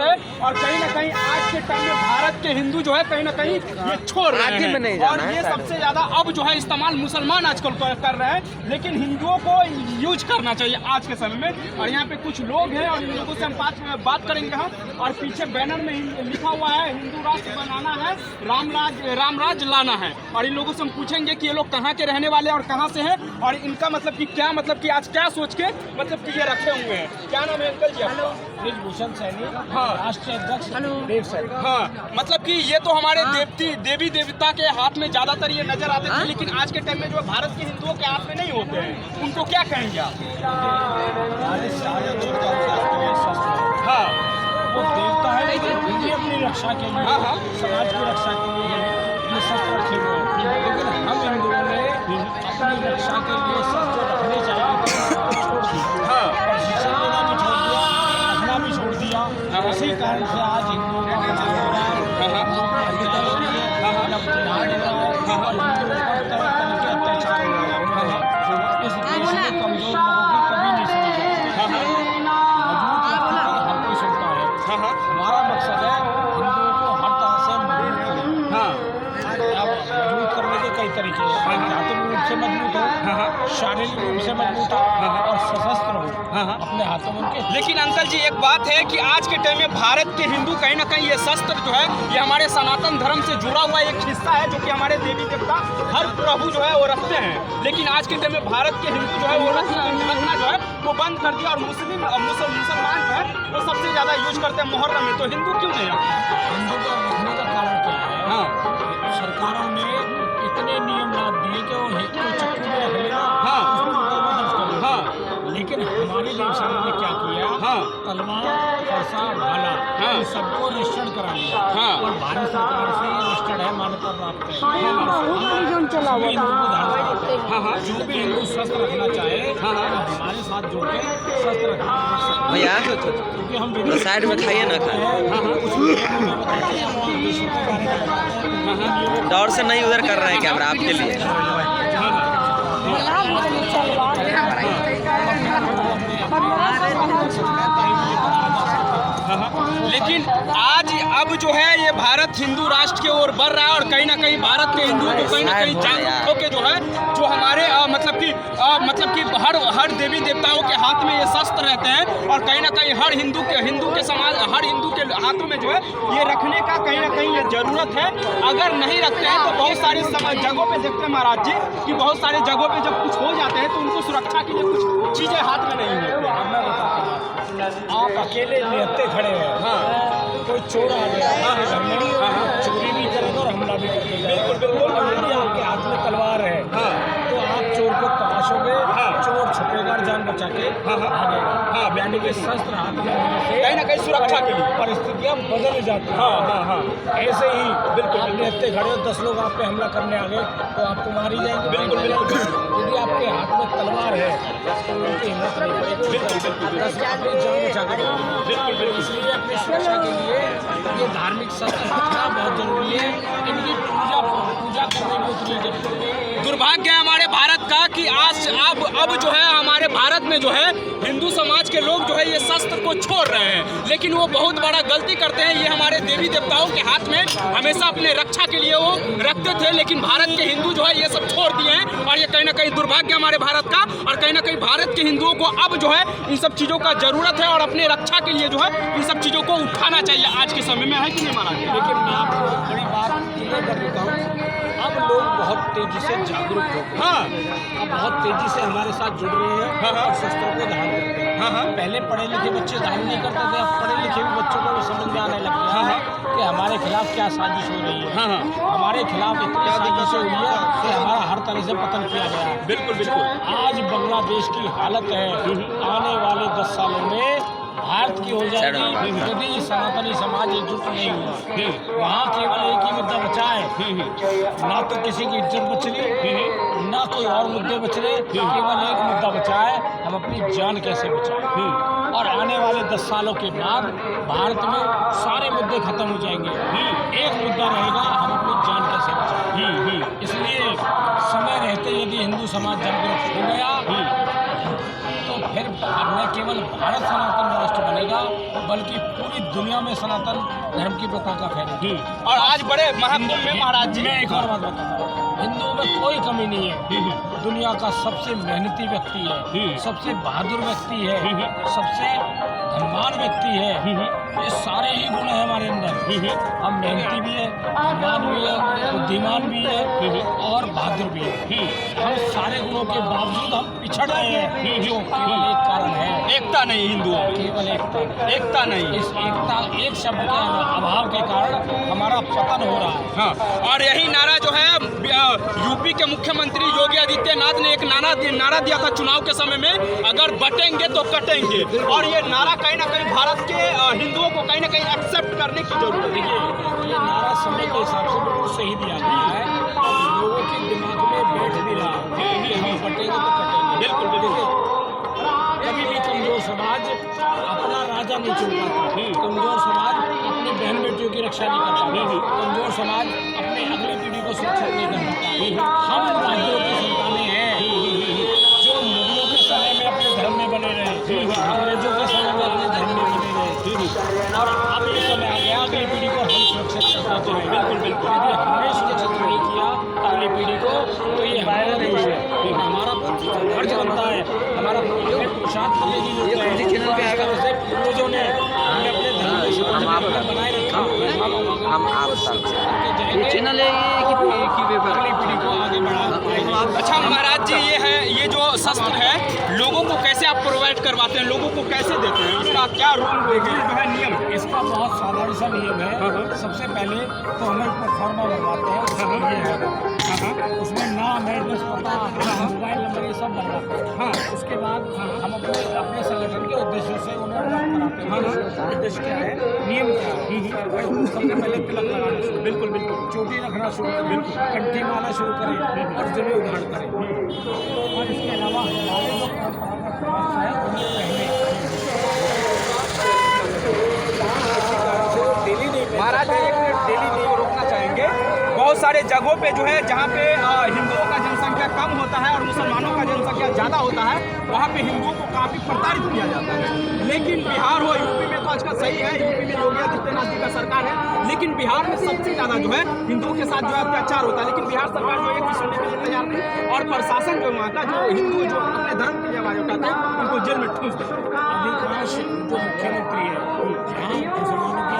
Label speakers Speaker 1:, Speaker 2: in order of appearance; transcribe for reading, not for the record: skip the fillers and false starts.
Speaker 1: है और कहीं ना कहीं आज के टाइम में भारत के हिंदू जो है कहीं ना कहीं ये छोड़ रहे हैं और ये सबसे ज़्यादा अब जो है इस्तेमाल मुसलमान आजकल कर रहे हैं, लेकिन हिंदुओं को यूज करना चाहिए आज के समय में। और यहाँ पे कुछ लोग हैं और इन लोगों से हम बात करेंगे हम। और पीछे बैनर में लिखा हुआ है हिंदू राष्ट्र बनाना है, राम राज लाना है। और इन लोगों से हम पूछेंगे कि ये लोग कहाँ के रहने वाले हैं और कहाँ से हैं और इनका मतलब कि क्या मतलब कि आज क्या सोच के मतलब कि ये रखे हुए हैं। क्या नाम है अंकल जी आपका?
Speaker 2: ब्रिजभूषण सैनी।
Speaker 1: हाँ,
Speaker 2: राष्ट्रीय अध्यक्ष देव सैनी।
Speaker 1: हाँ, मतलब कि ये तो हमारे देवी देवता के हाथ में ज्यादातर ये नजर आते थे, लेकिन आज के टाइम में जो भारत के हिंदुओं के हाथ में नहीं होते हैं, उनको क्या कहेंगे आप? हाँ,
Speaker 2: वो देवता है लेकिन फिर भी अपनी रक्षा के लिए, समाज की रक्षा के लिए ये शस्त्र रखे हुए हैं। लेकिन हम हिंदुओं ने अपनी रक्षा के लिए शस्त्र रखने चाहिए छोड़ दिए, प्रशिक्षण देना भी छोड़ दिया, रखना भी छोड़ दिया। इसी कारण से आज हिंदुओं का कत्ल हो रहा है, हिंदुओं पर अन्याय हो रही है, जिहाद हो रहा है और हिंदुओं पर तरह तरह के अत्याचार हो रहे हैं। इस देश में कमजोर लोगों की कभी नहीं सुनी जाती, हर कोई सुनता है। हमारा मकसद है हिंदुओं को हर तरह से मजबूत करें। अब मजबूत करने के कई तरीके हैं, आध्यात्मिक रूप से मजबूत हो, शारीरिक रूप से मजबूत हो और सशस्त्र हो अपने हाथों में उनके।
Speaker 1: लेकिन अंकल जी एक बात है कि आज के टाइम में भारत के हिंदू कहीं ना कहीं ये शस्त्र जो है ये हमारे सनातन धर्म से जुड़ा हुआ एक हिस्सा है, जो कि हमारे देवी देवता हर प्रभु जो है वो रखते हैं। लेकिन आज के टाइम में भारत के हिंदू जो है वो रखना जो है वो बंद कर दिया और मुसलमान जो है वो सबसे ज्यादा यूज करते हैं मुहर्रम में। तो हिंदू क्यों नहीं रखते?
Speaker 2: हिंदू को रखने का कारण क्या है? सरकारों ने इतने नियम लाद दिए कि वो कोई चक्कू में रख लेना, उसमें मुकदमा दर्ज कर लेना। लेकिन हमारी देव सेना ने क्या किया? तलवार, फरसा, भाला इन सबको रजिस्टर्ड करा लिया और भारत सरकार से रजिस्टर्ड है, मान्यता प्राप्त है। जो भी हिंदू शस्त्र रखना चाहे हमारे साथ जुड़ के शस्त्र रखना
Speaker 3: भैया
Speaker 2: क्योंकि हम
Speaker 3: साइड में खाइए ना दौड़ से नहीं उधर कर रहे हैं कैमरा आपके लिए।
Speaker 1: लेकिन आज अब जो है ये भारत हिंदू राष्ट्र की ओर बढ़ रहा है और कहीं ना कहीं भारत के हिंदुओं को कहीं ना कहीं जागरूक होकर जो है जो हमारे मतलब कि हर देवी देवताओं के हाथ में ये शस्त्र रहते हैं और कहीं ना कहीं हर हिंदू के समाज हर हिंदू के हाथों में जो है ये रखने का कहीं ना कहीं ये जरूरत है। अगर नहीं रखते हैं तो बहुत सारी जगहों पे देखते हैं महाराज जी कि बहुत सारे जगहों पे जब कुछ हो जाते हैं तो उनको सुरक्षा के लिए कुछ चीजें हाथ में नहीं होती।
Speaker 2: आप अकेले निहत्ते खड़े हैं, कोई चोर आ गया, चोरी भी करेगा और हमला भी करेगा। बिल्कुल यदि आपके हाथ में तलवार है तो आप चोर को तलाशोगे, चोर छुपेगा और जान बचा के भागेगा। यानी कि शस्त्र हाथ में होने से
Speaker 1: कहीं ना कहीं सुरक्षा के लिए
Speaker 2: परिस्थितियाँ बदल जाती हैं। ऐसे ही बिल्कुल निहत्ते खड़े हो, 10 लोग आप पे हमला करने आ गए तो आपको मारी जाएंगे। बिल्कुल यदि आपके हाथ में तलवार है तो उनकी हिम्मत नहीं पड़ेगी, अपनी जान बचा के। इसलिए अपनी सुरक्षा के लिए ये धार्मिक शस्त्र रखना बहुत जरूरी है। इनकी पूजा करनी बहुत जरूरी है।
Speaker 1: दुर्भाग्य है हमारे भारत का कि आज अब जो है हमारे भारत में जो है हिंदू समाज के लोग जो है ये शस्त्र को छोड़ रहे हैं, लेकिन वो बहुत बड़ा गलती करते हैं। ये हमारे देवी देवताओं के हाथ में हमेशा अपने रक्षा के लिए वो रखते थे, लेकिन भारत के हिंदू जो है ये सब छोड़ दिए हैं और ये कहीं ना कहीं दुर्भाग्य हमारे भारत का। और कहीं ना कहीं भारत के हिंदुओं को अब जो है इन सब चीज़ों का जरूरत है और अपने रक्षा के लिए जो है इन सब चीज़ों को उठाना चाहिए आज के समय में, है कि नहीं महाराज?
Speaker 2: लेकिन मैं आपको बड़ी बात क्लियर कर देता हूँ, अब लोग बहुत तेजी से जागरूक हो गए। अब बहुत तेजी से हमारे साथ जुड़ रहे हैं और शस्त्रों को धारण करते हैं। पहले पढ़े लिखे बच्चे धारण नहीं करते थे, अब पढ़े लिखे भी बच्चों को भी समझ में आने लग गया है कि हमारे खिलाफ क्या साजिश हो रही है। हमारे खिलाफ इतनी साजिशें हुई है कि हमारा हर तरह से पतन किया गया है। बिल्कुल आज बांग्लादेश की हालत है, आने वाले 10 सालों में भारत की हो जाएगी यदि सनातनी समाज एकजुट नहीं हुआ। वहाँ केवल एक ही मुद्दा बचा है, ना तो किसी की इज्जत बच रही, ना कोई और मुद्दे बच रहे, केवल एक मुद्दा बचा है, हम अपनी जान कैसे बचाएं। और आने वाले 10 सालों के बाद भारत में सारे मुद्दे खत्म हो जाएंगे, एक मुद्दा रहेगा, हम अपनी जान कैसे बचाएं। इसलिए समय रहते यदि हिंदू समाज जागरूक हो गया तो फिर न केवल भारत सनातन राष्ट्र बनेगा बल्कि पूरी दुनिया में सनातन धर्म की पताका फैलेगी।
Speaker 1: और आज बड़े महाकुंभ में महाराज जी,
Speaker 2: मैं एक और बात बताता हूँ, हिंदुओं में कोई कमी नहीं है। दुनिया का सबसे मेहनती व्यक्ति है, सबसे बहादुर व्यक्ति है, सबसे धनवान व्यक्ति है। ये सारे ही गुण हैं हमारे अंदर। हम मेहनती भी है, धनवान भी है, बुद्धिमान भी है और बहादुर भी है। हम सारे गुणों के बावजूद हम पिछड़ रहे हैं, जो केवल एक कारण है,
Speaker 1: एकता नहीं हिंदुओं,
Speaker 2: केवल
Speaker 1: एकता नहीं।
Speaker 2: इस एकता एक शब्द के अभाव के कारण हमारा पतन हो रहा है।
Speaker 1: हाँ, और यही नारा जो है यूपी के मुख्यमंत्री योगी आदित्यनाथ ने एक नारा दिया था चुनाव के समय में, अगर बटेंगे तो कटेंगे। और ये नारा कहीं ना कहीं भारत के हिंदुओं को कहीं ना कहीं एक्सेप्ट करने की जरूरत है।
Speaker 2: ये नारा समय के हिसाब से बिल्कुल सही दिया गया है, लोगों के दिमाग में बैठ भी रहा है कि हम बटेंगे तो कटेंगे।
Speaker 1: बिल्कुल बिल्कुल।
Speaker 2: कभी भी कमजोर समाज अपना राजा नहीं चुन पाता, कमजोर समाज अपनी बहन बेटियों की रक्षा नहीं कर पाता, कमजोर समाज अपने अगली पीढ़ी को सुरक्षित नहीं कर पाता। हम राज्यों की संतानें हैं जो मुगलों के समय में अपने धर्म में बने रहे, अंग्रेजों के समय में अपने धर्म में बने रहे, और अब ये समय आ गया अगली पीढ़ी को हम सुरक्षित करना चाहिए। बिल्कुल बिल्कुल। यदि हमने सुरक्षित नहीं किया अगली पीढ़ी को तो ये हमारा दोष है, हमारा फर्ज बनता है, हमारा पुरुषार्थ करने की जरूरत है। से पूर्वजों ने हमें अपने धर्म को बनाए रखा, हम
Speaker 3: चैनल है
Speaker 2: अगली पीढ़ी को आगे बढ़ा।
Speaker 1: अच्छा महाराज जी, ये जो शस्त्र है लोगों को कैसे आप प्रोवाइड करवाते हैं, लोगों को कैसे देते हैं, इसका क्या रूल जो है नियम?
Speaker 2: इसका बहुत साधारण सा नियम है। सबसे पहले तो हम एक फॉर्मा बनवाते हैं, उसमें नाम एड्रेस पता मोबाइल नंबर ये सब बनवाते हैं। हाँ, उसके बाद हम अपने संगठन के उद्देश्य से उन्हें कराते हैं। उद्देश्य क्या है, नियम क्या है। सबसे पहले तिलक लगाना शुरू, बिल्कुल बिल्कुल, चोटी रखना शुरू करें, बिल्कुल कंठी मारना शुरू करें और जमीन उधार करें। और इसके अलावा हमारे जो परंपरागत वस्त्र है उन्हें पहने।
Speaker 1: महाराज एक मिनट डेली नहीं रोकना चाहेंगे। बहुत सारे जगहों पे जो है जहाँ पे हिंदुओं का जनसंख्या कम होता है और मुसलमानों का जनसंख्या ज़्यादा होता है, वहाँ पे हिंदुओं को काफ़ी प्रताड़ित किया जाता है। लेकिन बिहार हो, यूपी में तो आजकल सही है, यूपी में योगी आदित्यनाथ जी का सरकार है, लेकिन बिहार में सबसे ज़्यादा जो है हिंदुओं के साथ जो है अत्याचार होता है। लेकिन बिहार सरकार जो है कुछ सुनने के लिए तैयार नहीं, और प्रशासन जो वहाँ का जो हिंदू जो अपने धर्म की आवाज़ उठाता है उनको जेल में ठूंस देता है।
Speaker 2: अधिकांश जो मुख्यमंत्री है, जहाँ मुसलमानों की